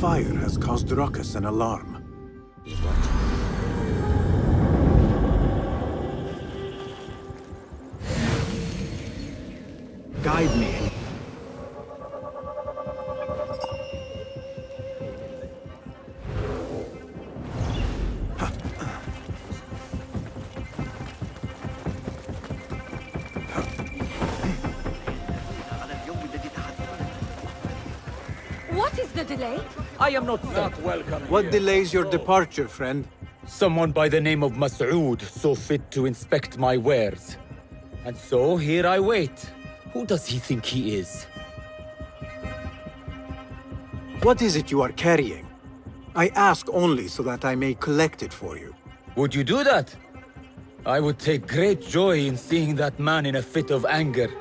fire has caused ruckus and alarm. Guide me. What is the delay? I am not welcome. What delays your departure, friend? Someone by the name of Mas'ud saw fit to inspect my wares. And so here I wait. Who does he think he is? What is it you are carrying? I ask only so that I may collect it for you. Would you do that? I would take great joy in seeing that man in a fit of anger.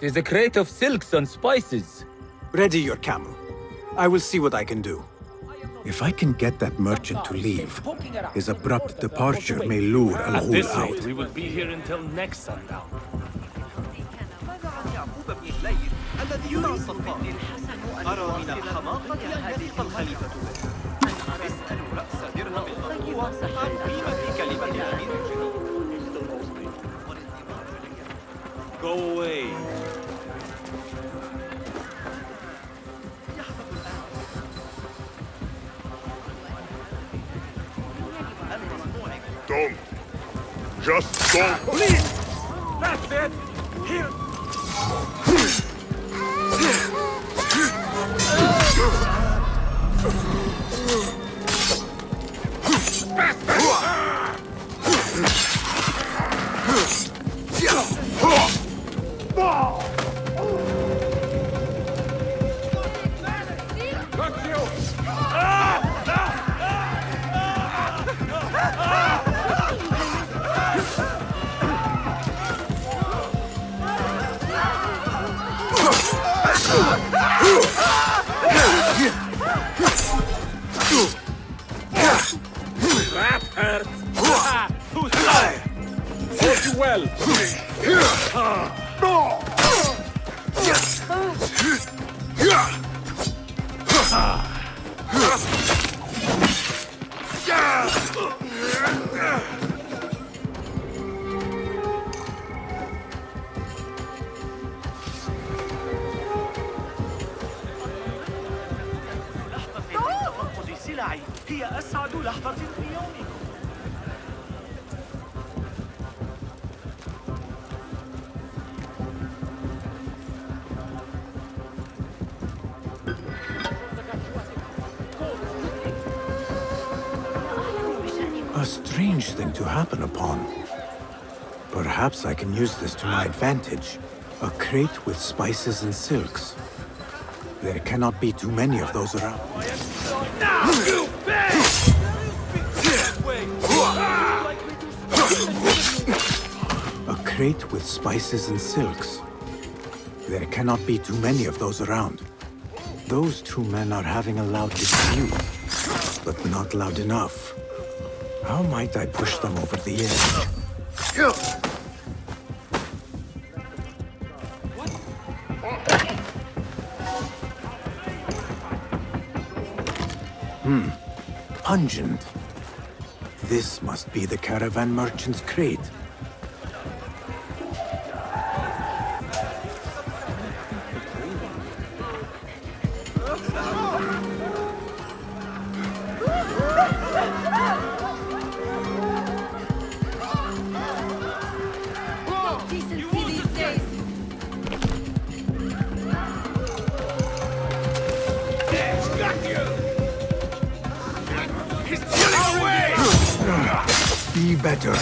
It is a crate of silks and spices. Ready your camel. I will see what I can do. If I can get that merchant to leave, his abrupt departure may lure At Al-Ghul this out. rate, we will be here until next sundown. أرى من الحماقة أن يثق الخليفة به. اسأل رأس درهم المقوى عن قيمة كلمة الأمير الجديد. Go away. Don't. Just don't. Please! That's it! Here! Got you! That hurt! Who's that? Hold you well! تفقد سلعي هي أسعد لحظة في يومكم. A strange thing to happen upon. Perhaps I can use this to my advantage. A crate with spices and silks. There cannot be too many of those around. A crate with spices and silks. There cannot be too many of those around. Those two men are having a loud dispute, but not loud enough. How might I push them over the edge? Pungent. This must be the caravan merchant's crate. Decency these days. Be better.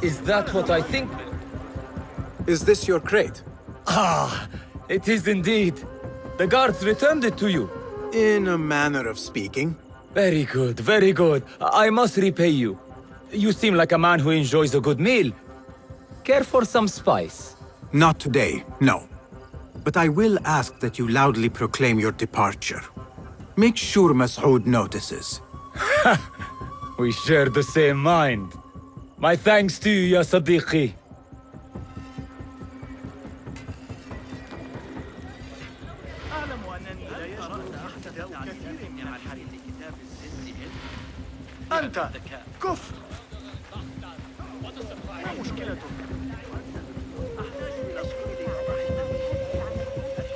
Is that what I think? Is this your crate? Ah, it is indeed. The guards returned it to you. In a manner of speaking. Very good, very good. I must repay you. You seem like a man who enjoys a good meal. Care for some spice? Not today, no. But I will ask that you loudly proclaim your departure. Make sure Mas'ud notices. We share the same mind. My thanks to you, ya Sadiqi. أعلم أنني لا يجرؤ احتذاء كثير من الحريم لكتاب الزند أنت كف ما مشكلتك؟ أحتاج إلى صحبة إصلاح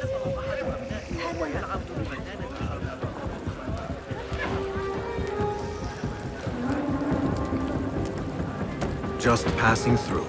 أتبع أحد أبنائي وهو يلعب بمكانة Just passing through.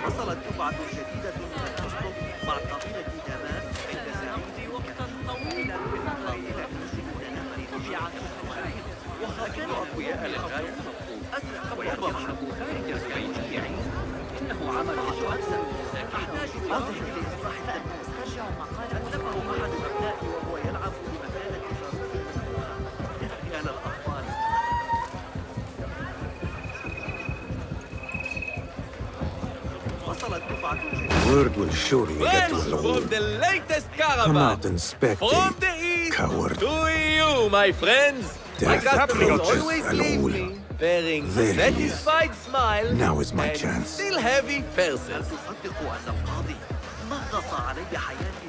وصلت دفعة جديدة من الأسطح مع قافلة تمام عند سعيد وقتا طويلا في النظر إلى المتنفذ وكانوا أقوياء للغاية أسرع ويربح خارج البيت إنه عمل أكثر أحتاج إلى لإصلاح التنفيذ أتبعه أحد أبنائي وهو يلعب بمكانة يا خلال الأطفال وصلت دفعة جديدة Word will surely get to Friends Al from the latest Come caravan. out inspecting, From the east coward. to you, my friends. My Death customers approaches, always Al leave Ghul. me bearing There he is. satisfied smile. Now is my and chance. still heavy هل purses. تصدق أن القاضي نغص علي حياتي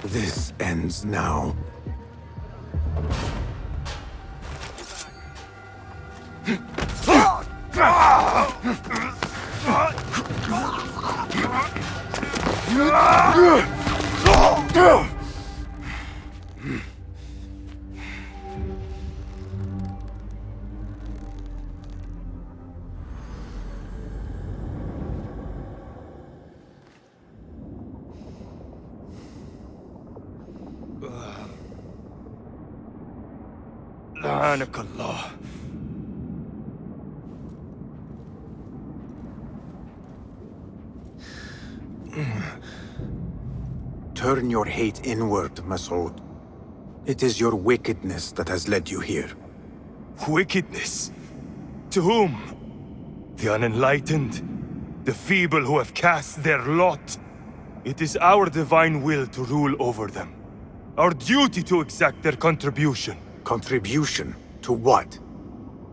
This ends now. لعنك الله. Turn your hate inward, Mas'ud. It is your wickedness that has led you here. Wickedness? To whom? The unenlightened? The feeble who have cast their lot? It is our divine will to rule over them. Our duty to exact their contribution. Contribution to what?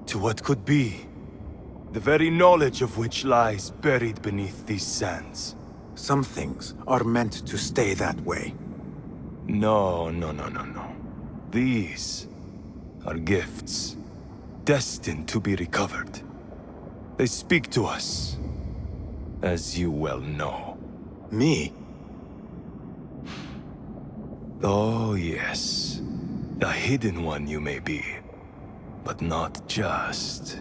To what could be. The very knowledge of which lies buried beneath these sands. Some things are meant to stay that way. No. These are gifts, destined to be recovered. They speak to us, as you well know. Me? Oh, yes. A hidden one you may be, but not just.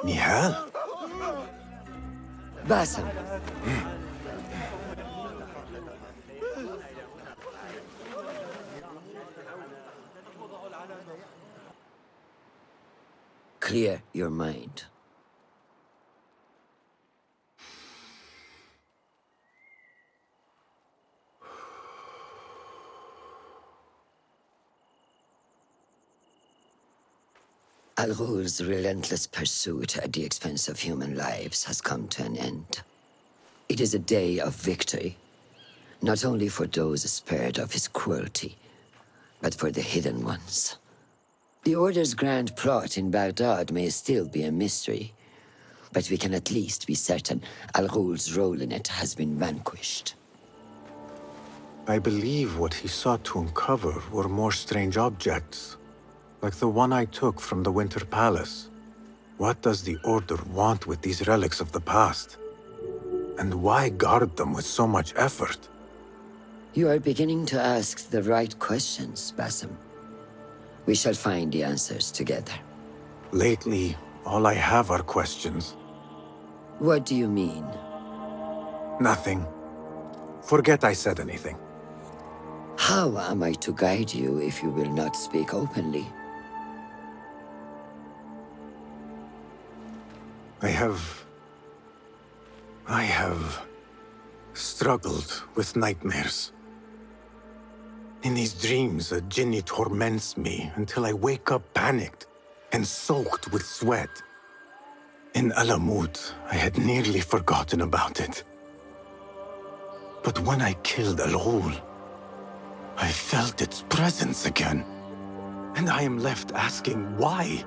Nihal? Basim. Clear your mind. Al Ghul's relentless pursuit at the expense of human lives has come to an end. It is a day of victory, not only for those spared of his cruelty, but for the hidden ones. The Order's grand plot in Baghdad may still be a mystery, but we can at least be certain Al Ghul's role in it has been vanquished. I believe what he sought to uncover were more strange objects, like the one I took from the Winter Palace. What does the Order want with these relics of the past? And why guard them with so much effort? You are beginning to ask the right questions, Basim. We shall find the answers together. Lately, all I have are questions. What do you mean? Nothing. Forget I said anything. How am I to guide you if you will not speak openly? I have struggled with nightmares. In these dreams, a jinni torments me until I wake up panicked and soaked with sweat. In Alamut, I had nearly forgotten about it. But when I killed Al Ghul, I felt its presence again. And I am left asking why?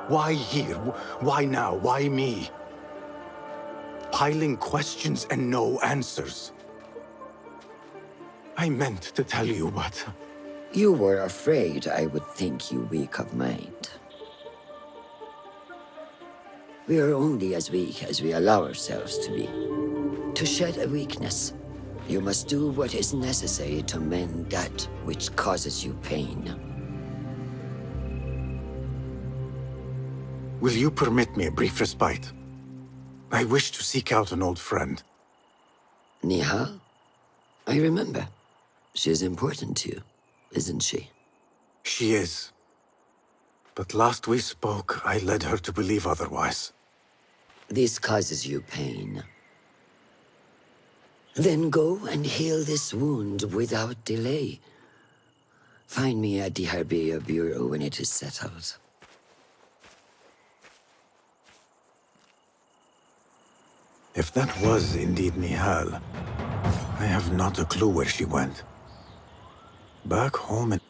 Why here? Why now? Why me? Piling questions and no answers. I meant to tell you, but... You were afraid I would think you weak of mind. We are only as weak as we allow ourselves to be. To shed a weakness, you must do what is necessary to mend that which causes you pain. Will you permit me a brief respite? I wish to seek out an old friend. Nihal? I remember. She is important to you, isn't she? She is. But last we spoke, I led her to believe otherwise. This causes you pain. Then go and heal this wound without delay. Find me at the Harbiya Bureau when it is settled. If that was indeed Nihal, I have not a clue where she went. Back home in...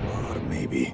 Or maybe...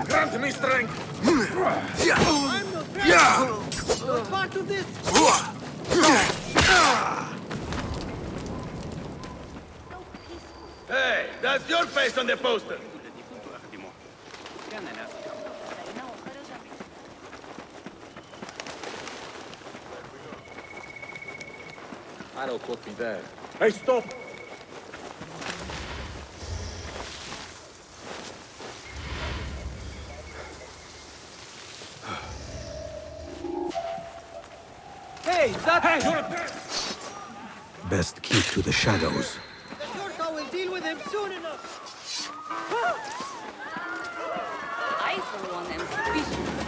Grant me strength! Part to this! Hey, that's your face on the poster. Arrow caught me there. Hey, stop! Hey, that... Best keep to the shadows. The Shorka will deal with him soon enough! I, for one, am suspicious.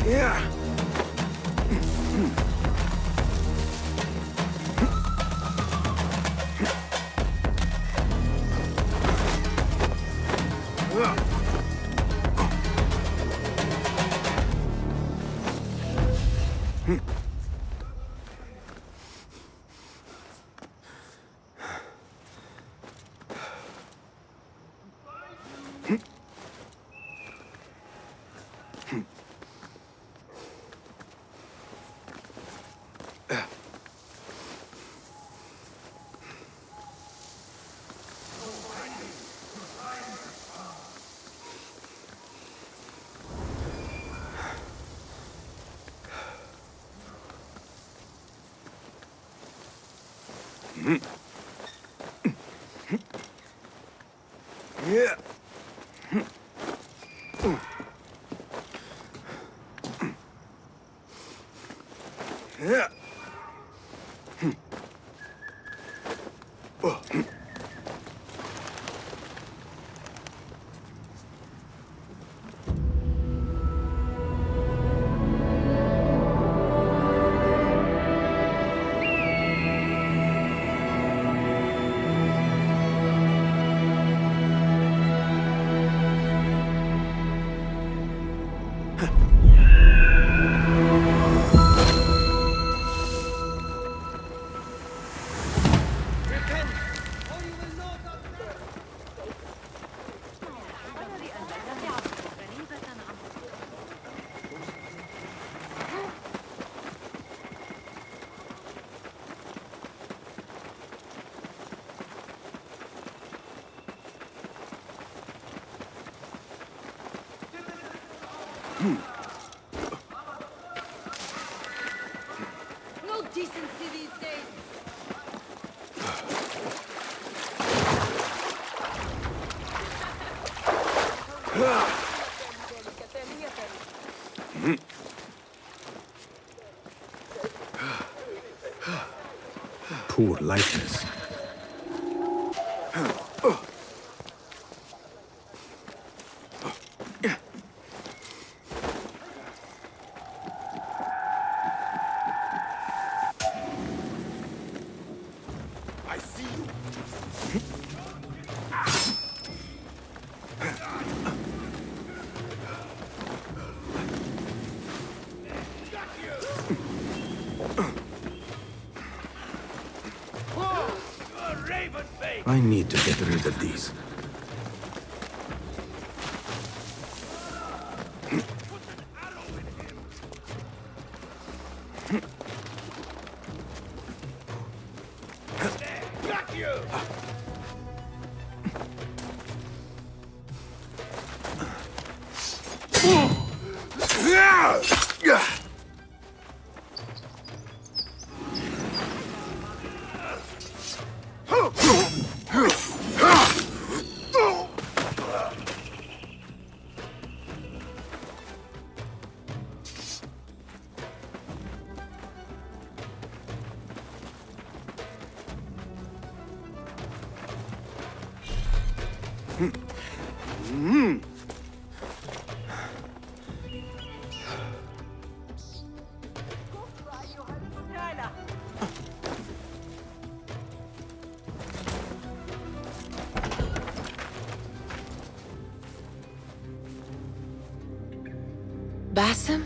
Yeah. No decency these days. Poor lightness. I need to get rid of these. Basim?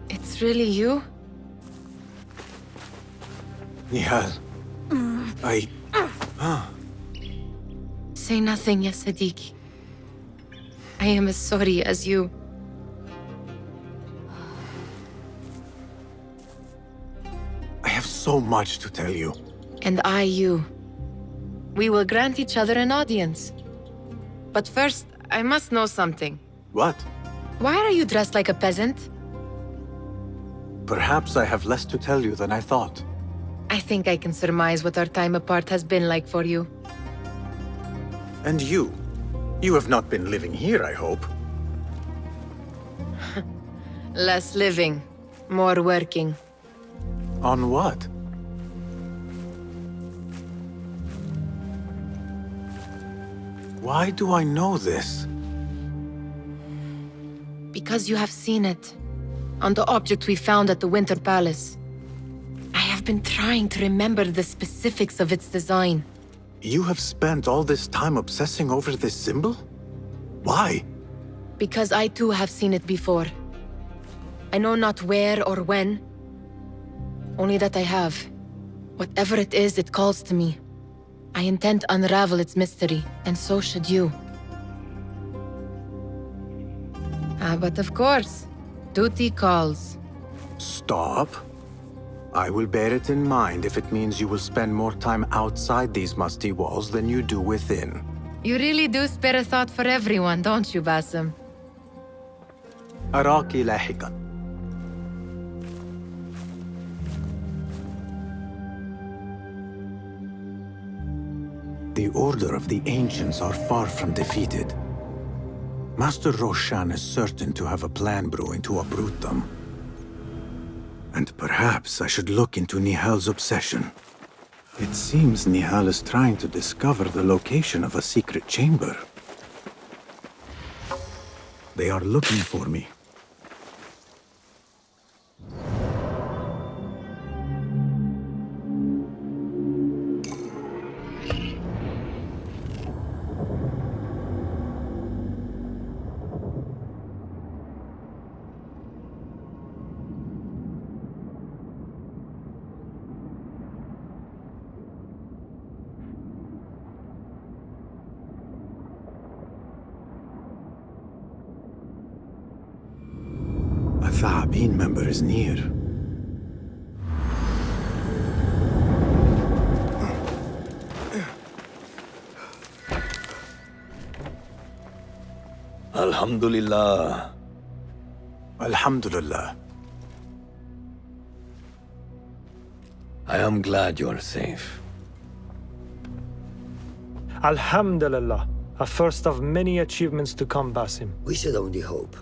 It's really you? Nihal. Say nothing, ya Sadiq. I am as sorry as you. I have so much to tell you. And I you. We will grant each other an audience. But first, I must know something. What? Why are you dressed like a peasant? Perhaps I have less to tell you than I thought. I think I can surmise what our time apart has been like for you. And you? You have not been living here, I hope. Less living, more working. On what? Why do I know this? Because you have seen it. On the object we found at the Winter Palace. I have been trying to remember the specifics of its design. You have spent all this time obsessing over this symbol? Why? Because I too have seen it before. I know not where or when. Only that I have. Whatever it is, it calls to me. I intend to unravel its mystery, and so should you. But of course, duty calls. Stop. I will bear it in mind if it means you will spend more time outside these musty walls than you do within. You really do spare a thought for everyone, don't you, Basim? أراك لاحقا. The Order of the Ancients are far from defeated. Master Roshan is certain to have a plan brewing to uproot them. And perhaps I should look into Nihal's obsession. It seems Nihal is trying to discover the location of a secret chamber. They are looking for me. A Tha'abin member is near. Alhamdulillah. Alhamdulillah. I am glad you are safe. Alhamdulillah. A first of many achievements to come, Basim. We should only hope.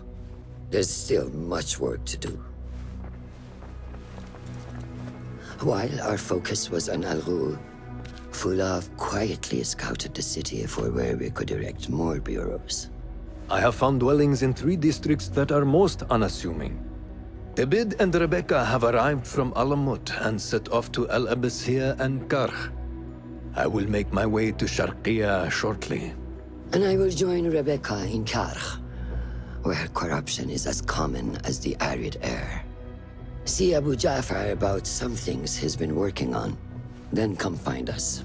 There's still much work to do. While our focus was on Al-Ghul, Fulaf quietly scouted the city for where we could erect more bureaus. I have found dwellings in 3 districts that are most unassuming. Tebid and Rebecca have arrived from Alamut and set off to El Abyssiya and Karh. I will make my way to Sharqiya shortly. And I will join Rebecca in Karh, where corruption is as common as the arid air. See Abu Ja'far about some things he's been working on, then come find us.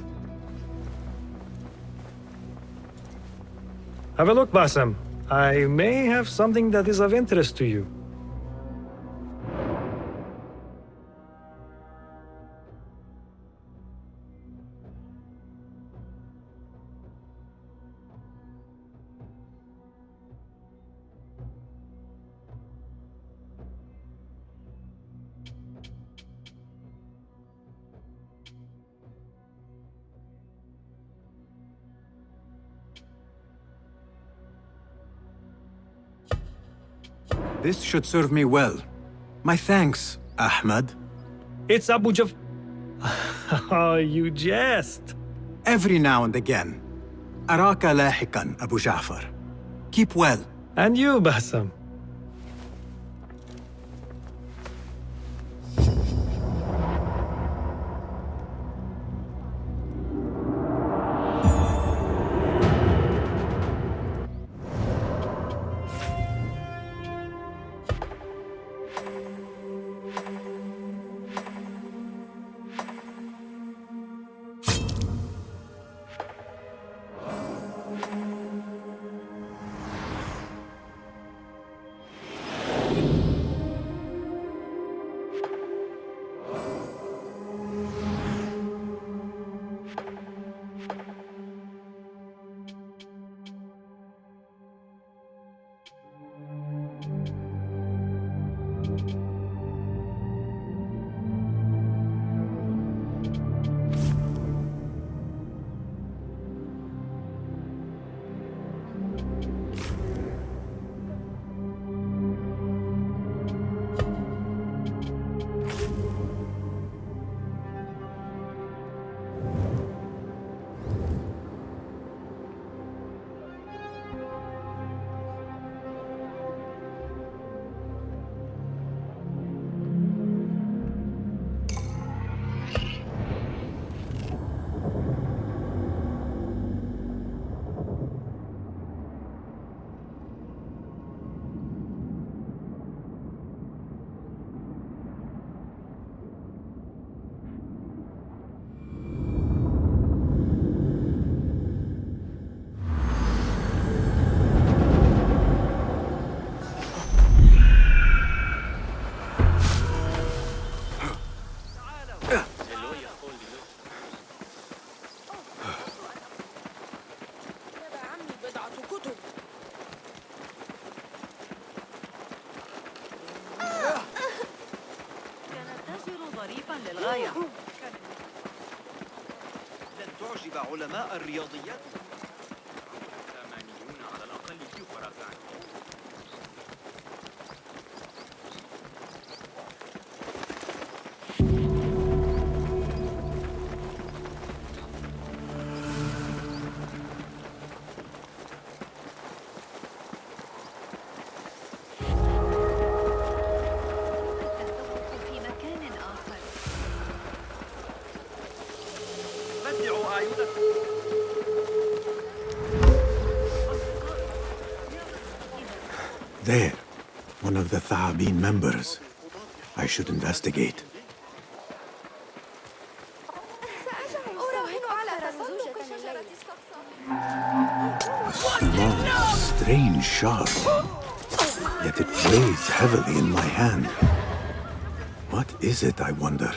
Have a look, Basim. I may have something that is of interest to you. This should serve me well. My thanks, Ahmad. It's Abu Jaf... Oh, you jest. Every now and again. Araka lahikan, Abu Ja'far. Keep well. And you, Basim. تعجب علماء الرياضيات. على الأقل في فراغات. There, one of the Thaabin members. I should investigate. A small, strange shard. Yet it weighs heavily in my hand. What is it, I wonder?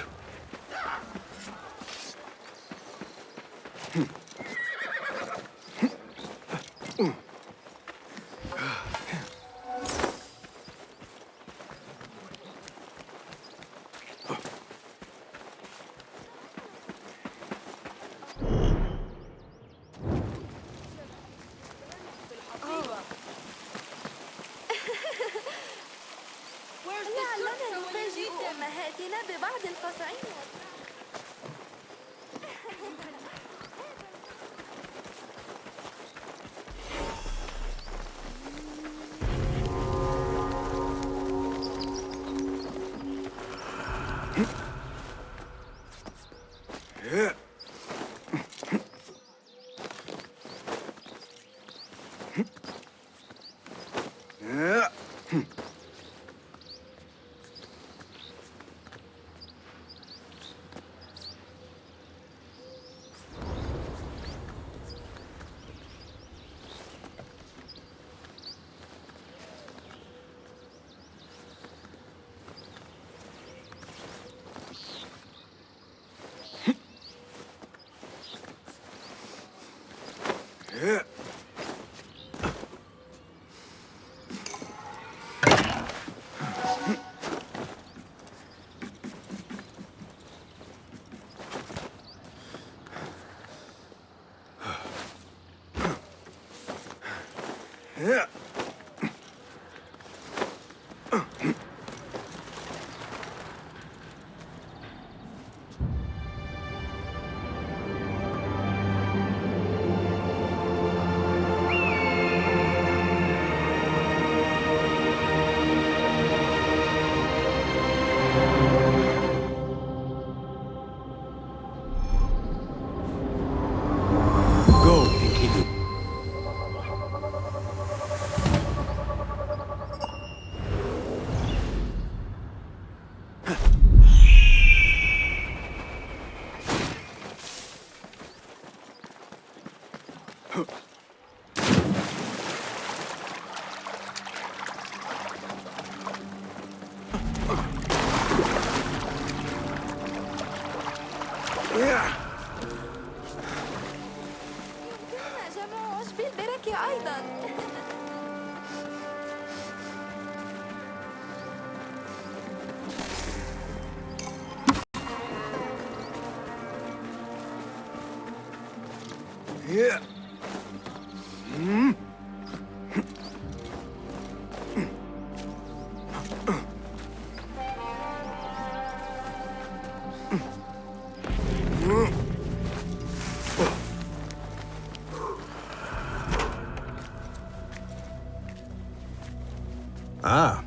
Ah,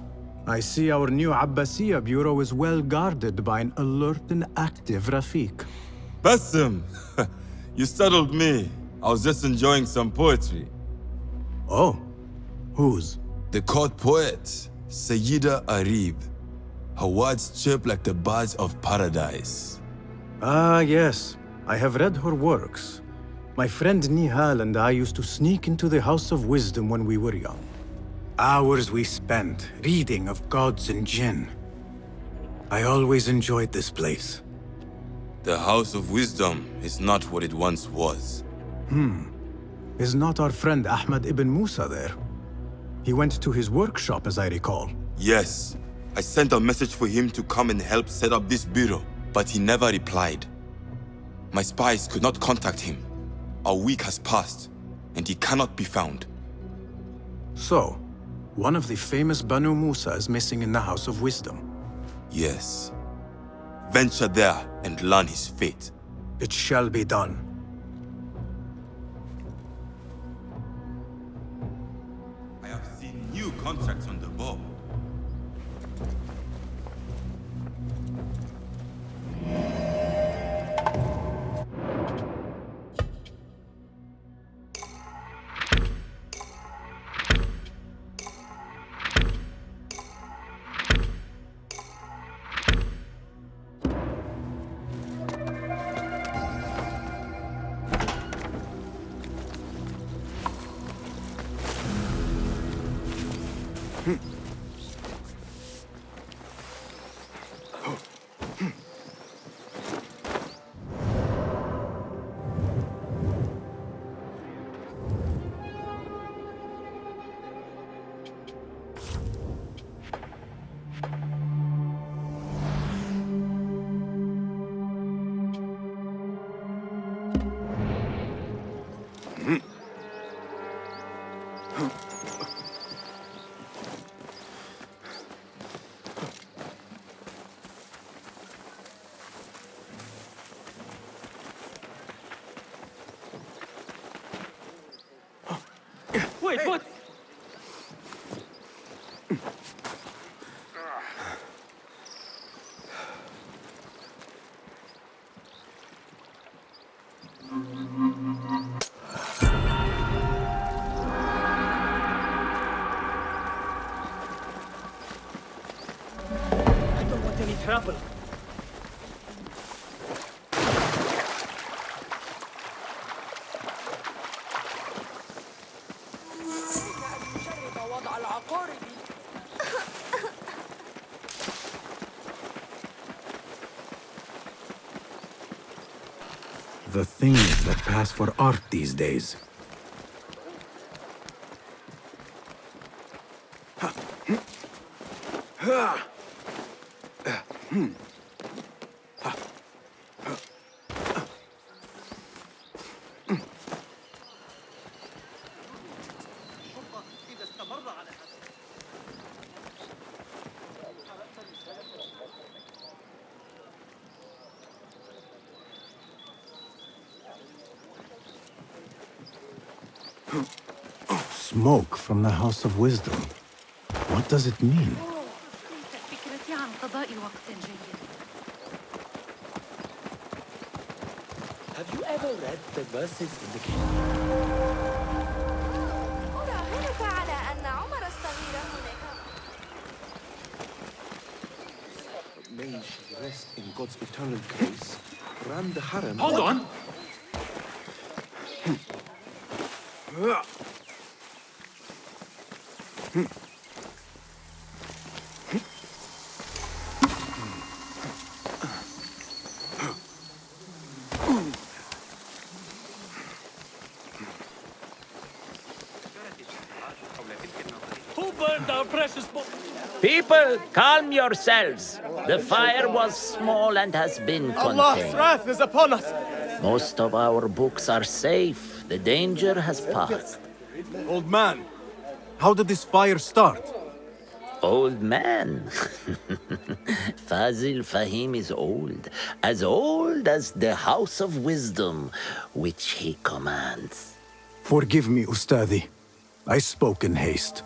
I see our new Abbasiyya bureau is well guarded by an alert and active Rafiq. Bassem! You startled me. I was just enjoying some poetry. Oh? Whose? The court poet, Sayyida Arib. Her words chirp like the birds of paradise. Ah, yes. I have read her works. My friend Nihal and I used to sneak into the House of Wisdom when we were young. Hours we spent reading of gods and jinn. I always enjoyed this place. The House of Wisdom is not what it once was. Is not our friend Ahmad ibn Musa there? He went to his workshop, as I recall. Yes. I sent a message for him to come and help set up this bureau, but he never replied. My spies could not contact him. A week has passed, and he cannot be found. So, one of the famous Banu Musa is missing in the House of Wisdom. Yes. Venture there and learn his fate. It shall be done. I have seen new contracts on the board. Wait, what? I don't want any trouble. The things that pass for art these days. Smoke from the House of Wisdom. What does it mean? فكرتي عن قضاء وقت جيد. Have you ever read the verses in the Quran? أراهنك على أن عمر الصغير هناك. May she rest in God's eternal grace. Ran the harem. Hold on! Who burned our precious book? People, calm yourselves. The fire was small and has been Allah's contained. wrath is upon us! Most of our books are safe. The danger has passed. Old man, how did this fire start? Old man. Fazil Fahim is old as the House of Wisdom, which he commands. Forgive me, Ustadi. I spoke in haste.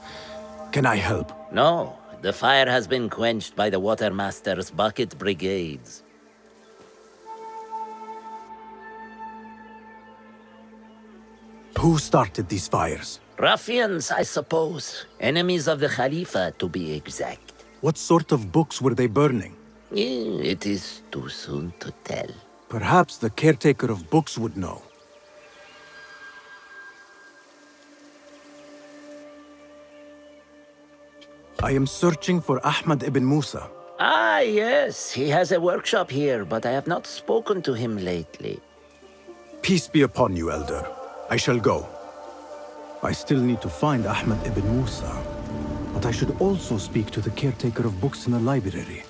Can I help? No, the fire has been quenched by the Watermaster's bucket brigades. Who started these fires? Ruffians, I suppose. Enemies of the Khalifa, to be exact. What sort of books were they burning? It is too soon to tell. Perhaps the caretaker of books would know. I am searching for Ahmad ibn Musa. Ah, yes. He has a workshop here, but I have not spoken to him lately. Peace be upon you, Elder. I shall go. I still need to find Ahmad ibn Musa, but I should also speak to the caretaker of books in the library.